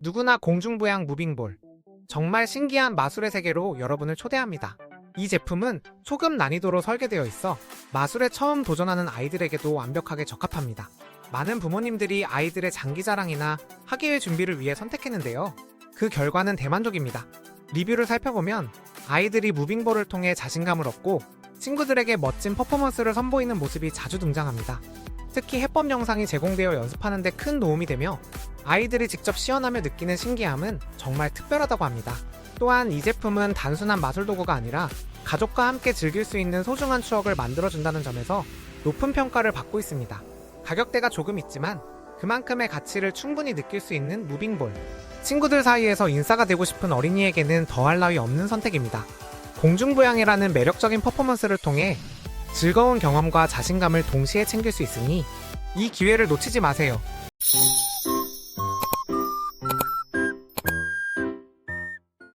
누구나 공중부양 무빙볼. 정말 신기한 마술의 세계로 여러분을 초대합니다. 이 제품은 초급 난이도로 설계되어 있어 마술에 처음 도전하는 아이들에게도 완벽하게 적합합니다. 많은 부모님들이 아이들의 장기 자랑이나 학예회 준비를 위해 선택했는데요. 그 결과는 대만족입니다. 리뷰를 살펴보면 아이들이 무빙볼을 통해 자신감을 얻고 친구들에게 멋진 퍼포먼스를 선보이는 모습이 자주 등장합니다. 특히 해법 영상이 제공되어 연습하는 데 큰 도움이 되며 아이들이 직접 시연하며 느끼는 신기함은 정말 특별하다고 합니다. 또한 이 제품은 단순한 마술 도구가 아니라 가족과 함께 즐길 수 있는 소중한 추억을 만들어준다는 점에서 높은 평가를 받고 있습니다. 가격대가 조금 있지만 그만큼의 가치를 충분히 느낄 수 있는 무빙볼. 친구들 사이에서 인싸가 되고 싶은 어린이에게는 더할 나위 없는 선택입니다. 공중부양이라는 매력적인 퍼포먼스를 통해 즐거운 경험과 자신감을 동시에 챙길 수 있으니 이 기회를 놓치지 마세요.